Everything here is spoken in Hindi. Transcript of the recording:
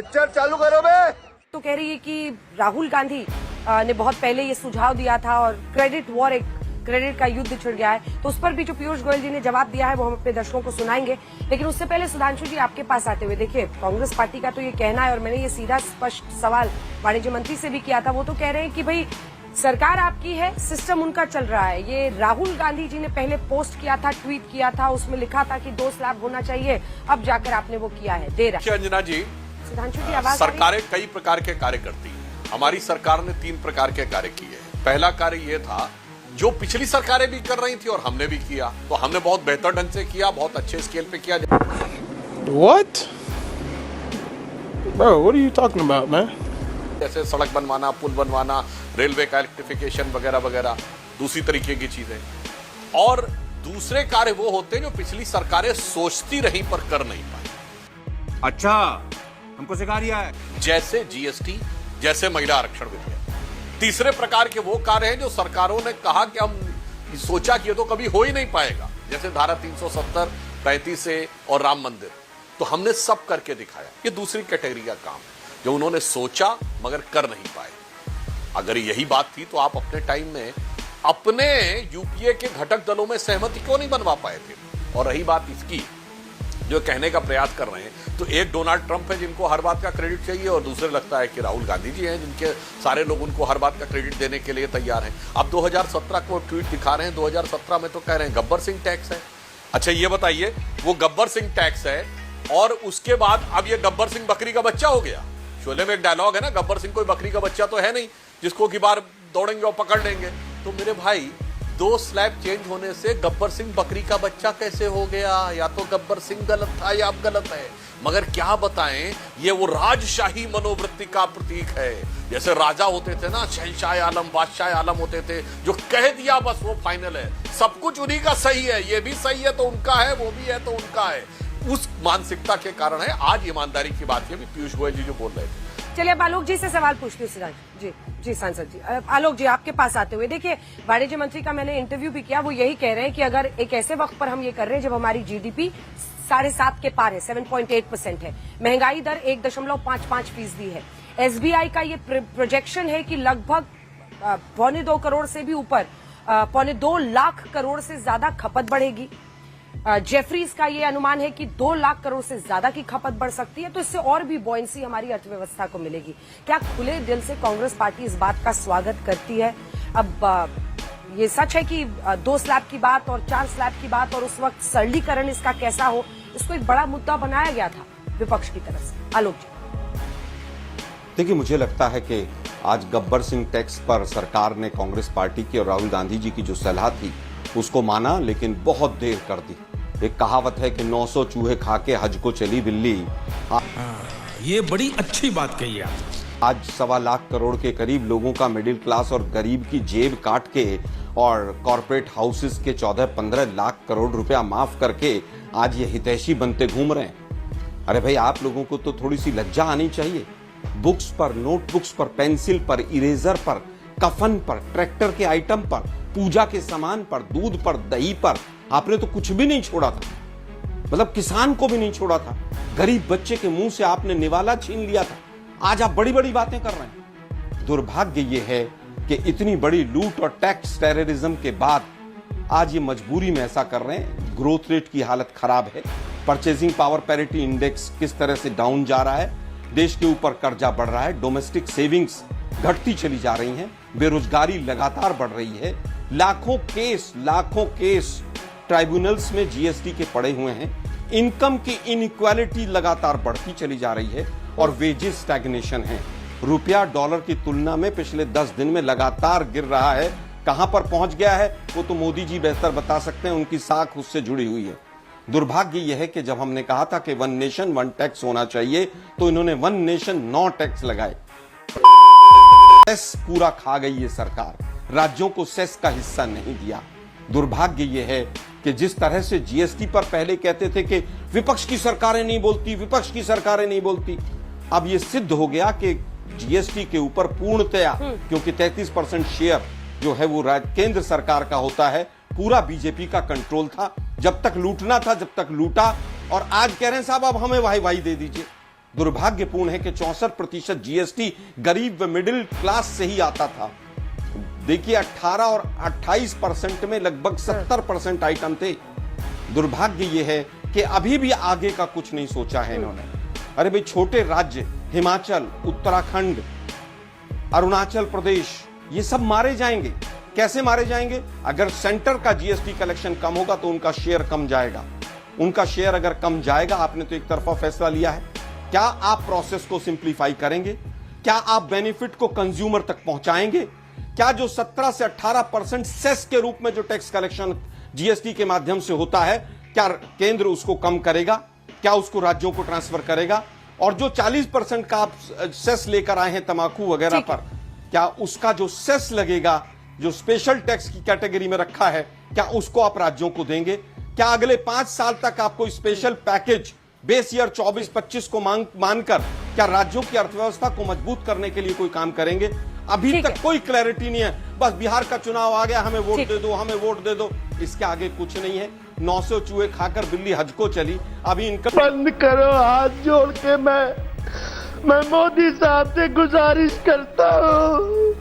पिक्चर चालू करो बे। तो कह रही है कि राहुल गांधी ने बहुत पहले ये सुझाव दिया था और क्रेडिट का युद्ध छिड़ गया है, तो उस पर भी जो पीयूष गोयल जी ने जवाब दिया है वो हम अपने दर्शकों को सुनाएंगे। लेकिन उससे पहले सुधांशु जी आपके पास आते हुए, देखिए कांग्रेस पार्टी का तो ये कहना है और मैंने ये सीधा स्पष्ट सवाल वाणिज्य मंत्री से भी किया था, वो तो कह रहे हैं कि भाई सरकार आपकी है, सिस्टम उनका चल रहा है। ये राहुल गांधी जी ने पहले पोस्ट किया था, ट्वीट किया था, उसमें लिखा था कि 2 स्लैब होना चाहिए, अब जाकर आपने वो किया है, दे रहा है। अंजना जी, सुधांशु जी आवाज सरकारें कई प्रकार के कार्य करती हैं। हमारी सरकार ने 3 प्रकार के कार्य किए। पहला कार्य ये था जो पिछली सरकारें भी कर रही थी और हमने भी किया, तो हमने बहुत बेहतर ढंग से किया, बहुत अच्छे स्केल पे किया। What? Bro, what are you talking about, man? जैसे सड़क बनवाना, पुल बनवाना, रेलवे का इलेक्ट्रिफिकेशन वगैरह वगैरह, दूसरी तरीके की चीजें। और दूसरे कार्य वो होते हैं जो पिछली सरकारें सोचती रही पर कर नहीं पाई। अच्छा, हमको सिखा दिया है। जैसे जीएसटी, जैसे महिला आरक्षण विधेयक। तीसरे प्रकार के वो कार्य हैं जो सरकारों ने कहा कि हम सोचा कि ये तो कभी हो ही नहीं पाएगा, जैसे धारा 370, 35 ए और राम मंदिर। तो हमने सब करके दिखाया। ये दूसरी कैटेगरी का काम है जो उन्होंने सोचा मगर कर नहीं पाए। अगर यही बात थी तो आप अपने टाइम में अपने यूपीए के घटक दलों में सहमति क्यों नहीं बनवा पाए थे? और रही बात इसकी जो कहने का प्रयास कर रहे हैं, तो एक डोनाल्ड ट्रंप है जिनको हर बात का क्रेडिट चाहिए और दूसरे लगता है कि राहुल गांधी जी हैं जिनके सारे लोग उनको हर बात का क्रेडिट देने के लिए तैयार हैं। अब 2017 को ट्वीट दिखा रहे हैं, 2017 में तो कह रहे हैं गब्बर सिंह टैक्स है। अच्छा ये बताइए, वो गब्बर सिंह टैक्स है और उसके बाद अब ये गब्बर सिंह बकरी का बच्चा हो गया। शोले में एक डायलॉग है ना, गब्बर सिंह कोई बकरी का बच्चा तो है नहीं जिसको की बार दौड़ेंगे और पकड़ लेंगे। तो मेरे भाई 2 स्लैब चेंज होने से गब्बर सिंह बकरी का बच्चा कैसे हो गया? या तो गब्बर सिंह गलत था या अब गलत है। मगर क्या बताएं, ये वो राजशाही मनोवृत्ति का प्रतीक है। जैसे राजा होते थे ना, शहंशाह आलम, बादशाह आलम होते थे, जो कह दिया बस वो फाइनल है, सब कुछ उन्हीं का सही है, ये भी सही है तो उनका है, वो भी है तो उनका है। उस मानसिकता के कारण है आज ईमानदारी की बात है भी पीयूष गोयल जी जो बोल रहे थे। चलिए अब आलोक जी से सवाल पूछती हूँ। जी सांसद जी, आलोक जी आपके पास आते हुए, देखिए वाणिज्य मंत्री का मैंने इंटरव्यू भी किया, वो यही कह रहे हैं कि अगर एक ऐसे वक्त पर हम ये कर रहे हैं जब हमारी जीडीपी 7.5 के पार है, 7.8% है, महंगाई दर 1.55% है, एसबीआई का ये प्रोजेक्शन है कि लगभग 2.25 करोड़ से भी ऊपर 2.25 लाख करोड़ से ज्यादा खपत बढ़ेगी। जेफरीज का ये अनुमान है कि 2 लाख करोड़ से ज्यादा की खपत बढ़ सकती है, तो इससे और भी बॉयंसी हमारी अर्थव्यवस्था को मिलेगी। क्या खुले दिल से कांग्रेस पार्टी इस बात का स्वागत करती है? अब ये सच है कि 2 स्लैब की बात और 4 स्लैब की बात और उस वक्त सरलीकरण इसका कैसा हो, इसको एक बड़ा मुद्दा बनाया गया था विपक्ष की तरफ से। आलोक जी देखिए, मुझे लगता है कि आज गब्बर सिंह टैक्स पर सरकार ने कांग्रेस पार्टी की और राहुल गांधी जी की जो सलाह थी उसको माना, लेकिन बहुत देर कर दी। एक कहावत है कि 900 चूहे खा के हज को चली बिल्ली। ये बड़ी अच्छी बात कही है। आज 1.25 लाख करोड़ के करीब लोगों का मिडिल क्लास और गरीब की जेब काट के और कॉर्पोरेट हाउसेस के 14-15 लाख करोड़ रुपया माफ करके आज ये हितैषी बनते घूम रहे हैं। अरे भाई, आप लोगों को तो थोड़ी सी लज्जा आनी चाहिए। बुक्स पर, नोटबुक्स पर, पेंसिल पर, इरेजर पर, कफन पर, ट्रैक्टर के आइटम पर, पूजा के सामान पर, दूध पर, दही पर आपने तो कुछ भी नहीं छोड़ा था। मतलब किसान को भी नहीं छोड़ा था, गरीब बच्चे के मुंह से आपने निवाला छीन लिया था। आज आप बड़ी बड़ी बातें कर रहे हैं। दुर्भाग्य ये है कि इतनी बड़ी लूट और टैक्स टेररिज्म के बाद आज ये मजबूरी में ऐसा कर रहे हैं। ग्रोथ रेट की हालत खराब है, परचेजिंग पावर पैरिटी इंडेक्स किस तरह से डाउन जा रहा है, देश के ऊपर कर्जा बढ़ रहा है, डोमेस्टिक सेविंग्स घटती चली जा रही हैं, बेरोजगारी लगातार बढ़ रही है, लाखों केस ट्राइब्यूनल्स में जीएसटी के पड़े हुए हैं, इनकम की इनइक्वालिटी लगातार बढ़ती चली जा रही है और वेजेस स्टैग्नेशन है। रुपया डॉलर की तुलना में पिछले 10 दिन में लगातार गिर रहा है। कहां पर पहुंच गया है वो तो मोदी जी बेहतर बता सकते हैं, उनकी साख उससे जुड़ी हुई है। दुर्भाग्य यह है कि जब हमने कहा था कि 1 नेशन 1 टैक्स होना चाहिए, तो इन्होंने 1 नेशन 9 टैक्स लगाए। सेस पूरा खा गई ये सरकार, राज्यों को सेस का हिस्सा नहीं दिया। दुर्भाग्य यह है कि जिस तरह से जीएसटी पर पहले कहते थे कि विपक्ष की सरकारें नहीं बोलती, अब यह सिद्ध हो गया कि जीएसटी के ऊपर पूर्णतया, क्योंकि 33% शेयर जो है वो केंद्र सरकार का होता है, पूरा बीजेपी का कंट्रोल था। जब तक लूटना था, जब तक लूटा, और आज कह रहे हैं साहब अब हमें वाई दे दीजिए। दुर्भाग्यपूर्ण है कि 64% जीएसटी गरीब व मिडिल क्लास से ही आता था। देखिए 18 और 28% में लगभग 70% आइटम थे। दुर्भाग्य यह है कि अभी भी आगे का कुछ नहीं सोचा है इन्होंने। अरे भाई, छोटे राज्य हिमाचल, उत्तराखंड, अरुणाचल प्रदेश, ये सब मारे जाएंगे। कैसे मारे जाएंगे? अगर सेंटर का जीएसटी कलेक्शन कम होगा तो उनका शेयर कम जाएगा। उनका शेयर अगर कम जाएगा, आपने तो एक तरफा फैसला लिया है, क्या आप प्रोसेस को सिंप्लीफाई करेंगे? क्या आप बेनिफिट को कंज्यूमर तक पहुंचाएंगे? क्या जो 17 से 18% सेस के रूप में जो टैक्स कलेक्शन जीएसटी के माध्यम से होता है, क्या केंद्र उसको कम करेगा? क्या उसको राज्यों को ट्रांसफर करेगा? और जो 40% का आप सेस लेकर आए हैं तंबाकू वगैरह पर, क्या उसका जो सेस लगेगा, जो स्पेशल टैक्स की कैटेगरी में रखा है, क्या उसको आप राज्यों को देंगे? क्या अगले 5 साल तक आपको स्पेशल पैकेज बेस ईयर 24-25 को मानकर क्या राज्यों की अर्थव्यवस्था को मजबूत करने के लिए कोई काम करेंगे? अभी तक कोई क्लैरिटी नहीं है। बस बिहार का चुनाव आ गया, हमें वोट दे दो, हमें वोट दे दो, इसके आगे कुछ नहीं है। 900 चूहे खाकर बिल्ली हज को चली। अभी इनका बंद करो, हाथ जोड़ के मैं मोदी साहब से गुजारिश करता हूँ।